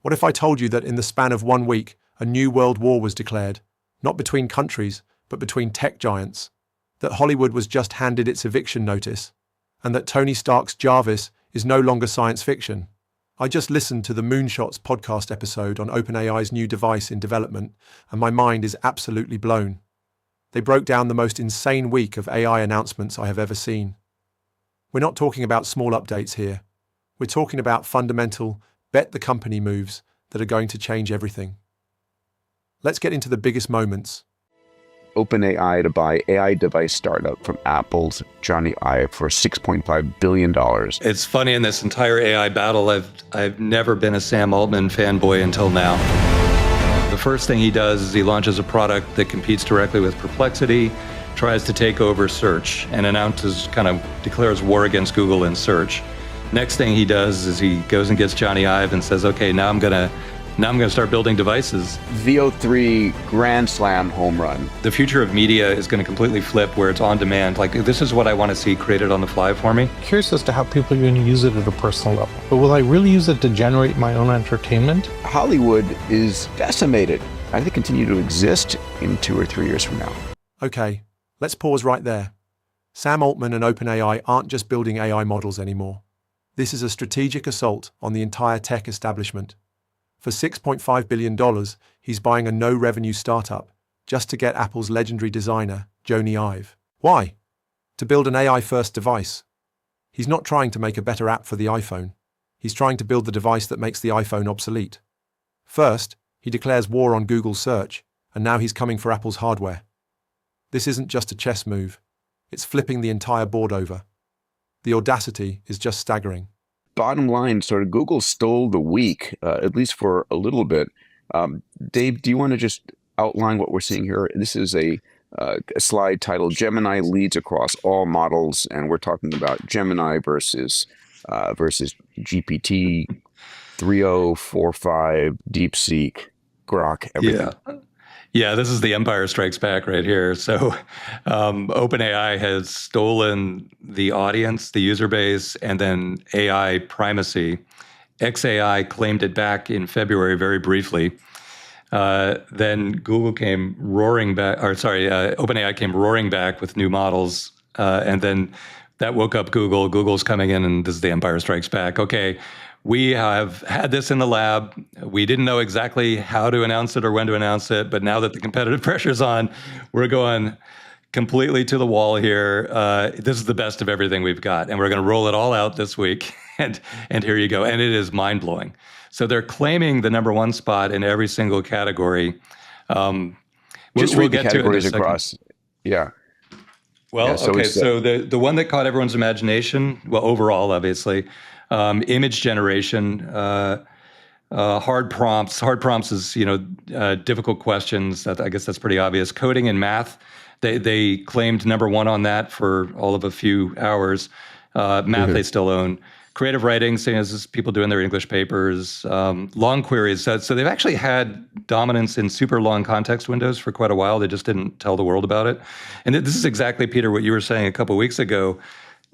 What if I told you that in the span of 1 week, a new world war was declared, not between countries, but between tech giants, that Hollywood was just handed its eviction notice, and that Tony Stark's Jarvis is no longer science fiction? I just listened to the Moonshots podcast episode on OpenAI's new device in development, and my mind is absolutely blown. They broke down the most insane week of AI announcements I have ever seen. We're not talking about small updates here. We're talking about fundamental, bet-the-company moves that are going to change everything. Let's get into the biggest moments. OpenAI to buy AI device startup from Apple's Johnny Ive for $6.5 billion. It's funny, in this entire AI battle, I've never been a Sam Altman fanboy until now. The first thing he does is he launches a product that competes directly with Perplexity, tries to take over search, and declares war against Google in search. Next thing he does is he goes and gets Johnny Ive and says, okay, now I'm gonna start building devices. VEO 3 grand slam home run. The future of media is going to completely flip, where it's on demand. Like, this is what I want to see created on the fly for me. Curious as to how people are going to use it at a personal level. But will I really use it to generate my own entertainment? Hollywood is decimated. I think continue to exist in 2 or 3 years from now. Okay, let's pause right there. Sam Altman and OpenAI aren't just building AI models anymore. This is a strategic assault on the entire tech establishment. For $6.5 billion, he's buying a no-revenue startup just to get Apple's legendary designer, Johnny Ive. Why? To build an AI-first device. He's not trying to make a better app for the iPhone. He's trying to build the device that makes the iPhone obsolete. First, he declares war on Google search, and now he's coming for Apple's hardware. This isn't just a chess move. It's flipping the entire board over. The audacity is just staggering. Bottom line, sort of Google stole the week, at least for a little bit. Dave, do you want to just outline what we're seeing here? This is a slide titled Gemini leads across all models, and we're talking about Gemini versus GPT 3.0, 4.5, DeepSeek, Grok, everything. Yeah, this is the Empire Strikes Back right here. So OpenAI has stolen the audience, the user base, and then AI primacy. XAI claimed it back in February very briefly. Then Google came roaring back, OpenAI came roaring back with new models. And then that woke up Google. Google's coming in, and this is the Empire Strikes Back. Okay, we have had this in the lab. We didn't know exactly how to announce it or when to announce it, but now that the competitive pressure's on, we're going completely to the wall here. This is the best of everything we've got, and we're going to roll it all out this week. And here you go. And it is mind-blowing. So they're claiming the number one spot in every single category. Just read the categories across. Yeah. Well, yeah, okay, so the one that caught everyone's imagination, well, overall, obviously, image generation, hard prompts. Hard prompts is, difficult questions. I guess that's pretty obvious. Coding and math, they claimed number one on that for all of a few hours. Math they still own. Creative writing, same as people doing their English papers. Long queries. So they've actually had dominance in super long context windows for quite a while. They just didn't tell the world about it. And this is exactly, Peter, what you were saying a couple of weeks ago.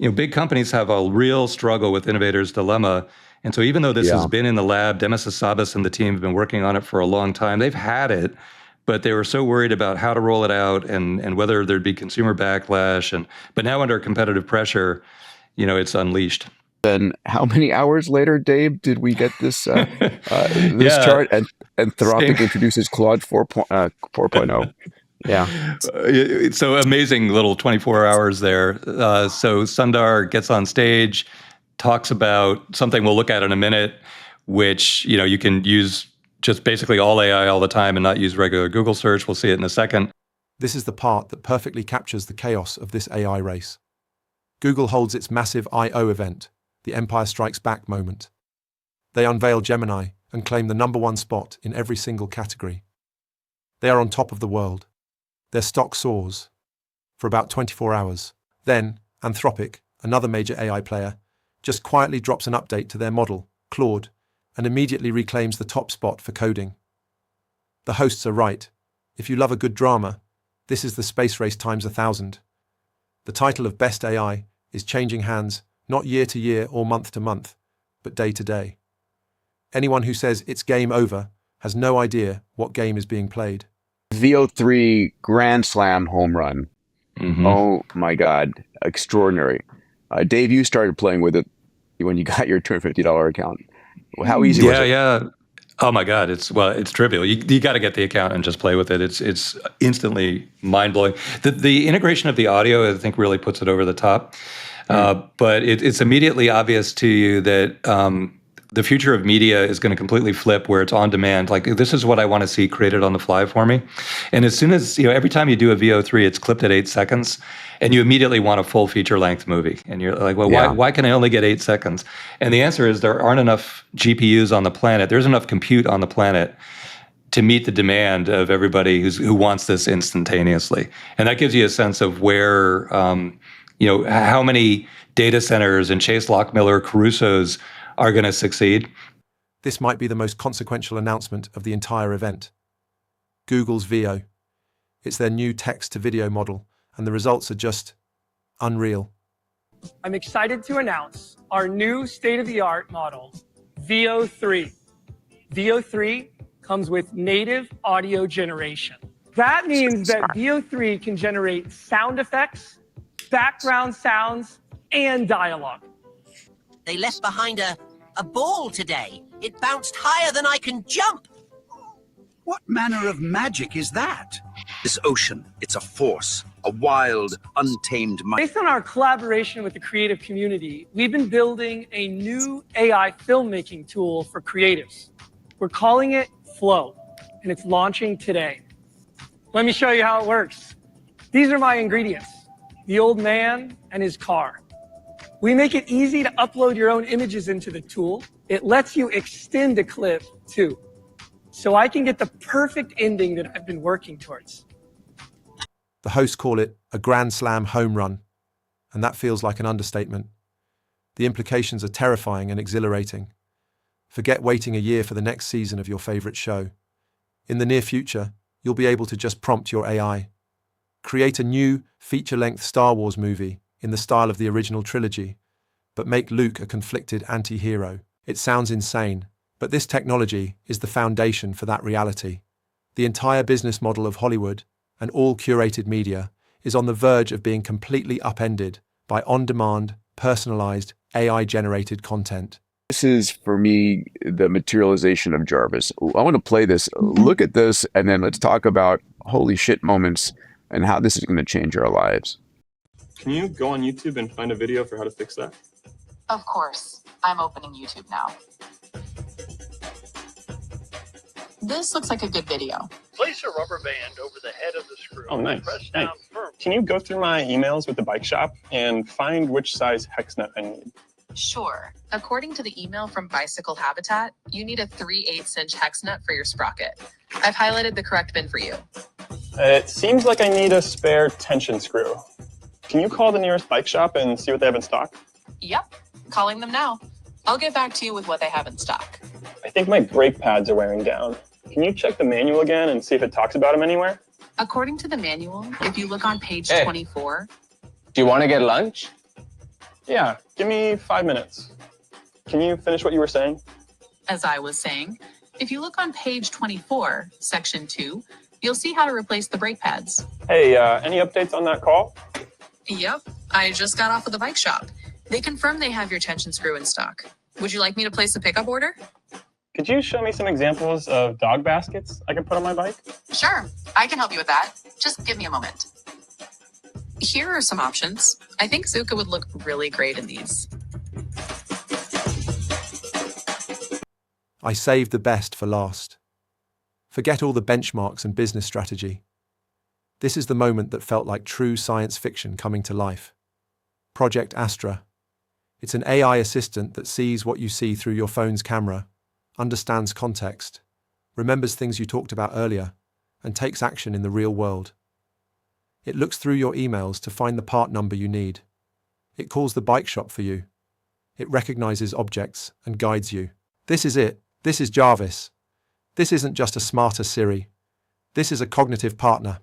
Big companies have a real struggle with innovators' dilemma. And so even though this has been in the lab, Demis Hassabis and the team have been working on it for a long time. They've had it, but they were so worried about how to roll it out and whether there'd be consumer backlash. But now under competitive pressure, it's unleashed. Then how many hours later, Dave, did we get this chart? And Anthropic introduces Claude 4.0. Yeah. So amazing little 24 hours there. So Sundar gets on stage, talks about something we'll look at in a minute, which, you can use just basically all AI all the time and not use regular Google search. We'll see it in a second. This is the part that perfectly captures the chaos of this AI race. Google holds its massive I/O event, the Empire Strikes Back moment. They unveil Gemini and claim the number one spot in every single category. They are on top of the world. Their stock soars for about 24 hours. Then, Anthropic, another major AI player, just quietly drops an update to their model, Claude, and immediately reclaims the top spot for coding. The hosts are right. If you love a good drama, this is the space race times 1,000. The title of Best AI is changing hands not year to year or month to month, but day to day. Anyone who says it's game over has no idea what game is being played. VEO3 Grand Slam home run. Mm-hmm. Oh my God, extraordinary. Dave, you started playing with it when you got your $250 account. How easy was it? Yeah. Oh my God, it's trivial. You got to get the account and just play with it. It's instantly mind-blowing. The integration of the audio, I think, really puts it over the top. But it's immediately obvious to you that the future of media is going to completely flip, where it's on demand. Like, this is what I want to see created on the fly for me. And as soon as, every time you do a VO3, it's clipped at 8 seconds, and you immediately want a full feature length movie. And you're like, well, why can I only get 8 seconds? And the answer is there aren't enough GPUs on the planet. There's enough compute on the planet to meet the demand of everybody who wants this instantaneously. And that gives you a sense of where, how many data centers and Chase Lockmiller Caruso's are going to succeed. This might be the most consequential announcement of the entire event. Google's VEO. It's their new text-to-video model, and the results are just unreal. I'm excited to announce our new state-of-the-art model, VEO3. VEO3 comes with native audio generation. That means that VEO3 can generate sound effects, background sounds, and dialogue. They left behind a ball today. It bounced higher than I can jump. What manner of magic is that? This ocean, it's a force, a wild, untamed mind. Based on our collaboration with the creative community, we've been building a new AI filmmaking tool for creatives. We're calling it Flow, and it's launching today. Let me show you how it works. These are my ingredients: the old man and his car. We make it easy to upload your own images into the tool. It lets you extend a clip too, so I can get the perfect ending that I've been working towards. The hosts call it a Grand Slam home run, and that feels like an understatement. The implications are terrifying and exhilarating. Forget waiting a year for the next season of your favorite show. In the near future, you'll be able to just prompt your AI. Create a new, feature-length Star Wars movie in the style of the original trilogy, but make Luke a conflicted anti-hero. It sounds insane, but this technology is the foundation for that reality. The entire business model of Hollywood and all curated media is on the verge of being completely upended by on-demand, personalized, AI-generated content. This is, for me, the materialization of Jarvis. I want to play this. Look at this, and then let's talk about holy shit moments and how this is going to change our lives. Can you go on YouTube and find a video for how to fix that? Of course. I'm opening YouTube now. This looks like a good video. Place a rubber band over the head of the screw. Oh, nice. Press down firmly. Can you go through my emails with the bike shop and find which size hex nut I need? Sure. According to the email from Bicycle Habitat, you need a 3/8" hex nut for your sprocket. I've highlighted the correct bin for you. It seems like I need a spare tension screw. Can you call the nearest bike shop and see what they have in stock? Yep. Calling them now. I'll get back to you with what they have in stock. I think my brake pads are wearing down. Can you check the manual again and see if it talks about them anywhere? According to the manual, if you look on page 24... Do you want to get lunch? Yeah, give me 5 minutes. Can you finish what you were saying? As I was saying, if you look on page 24, section 2, you'll see how to replace the brake pads. Hey, any updates on that call? Yep, I just got off of the bike shop. They confirmed they have your tension screw in stock. Would you like me to place a pickup order? Could you show me some examples of dog baskets I can put on my bike? Sure, I can help you with that. Just give me a moment. Here are some options. I think Zuka would look really great in these. I saved the best for last. Forget all the benchmarks and business strategy. This is the moment that felt like true science fiction coming to life. Project Astra. It's an AI assistant that sees what you see through your phone's camera, understands context, remembers things you talked about earlier, and takes action in the real world. It looks through your emails to find the part number you need. It calls the bike shop for you. It recognizes objects and guides you. This is it. This is Jarvis. This isn't just a smarter Siri. This is a cognitive partner.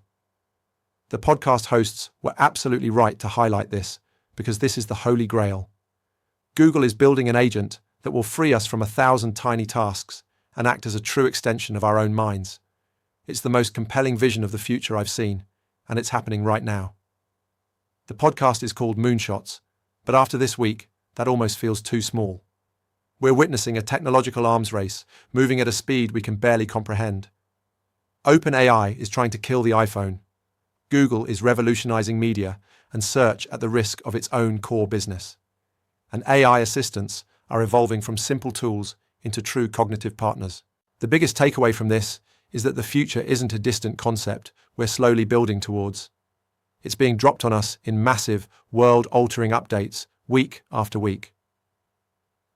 The podcast hosts were absolutely right to highlight this, because this is the holy grail. Google is building an agent that will free us from 1,000 tiny tasks and act as a true extension of our own minds. It's the most compelling vision of the future I've seen, and it's happening right now. The podcast is called Moonshots, but after this week, that almost feels too small. We're witnessing a technological arms race, moving at a speed we can barely comprehend. OpenAI is trying to kill the iPhone. Google is revolutionizing media and search at the risk of its own core business. And AI assistants are evolving from simple tools into true cognitive partners. The biggest takeaway from this is that the future isn't a distant concept we're slowly building towards. It's being dropped on us in massive, world-altering updates, week after week.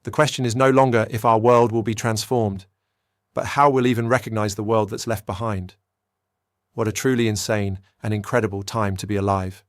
The question is no longer if our world will be transformed, but how we'll even recognize the world that's left behind. What a truly insane and incredible time to be alive.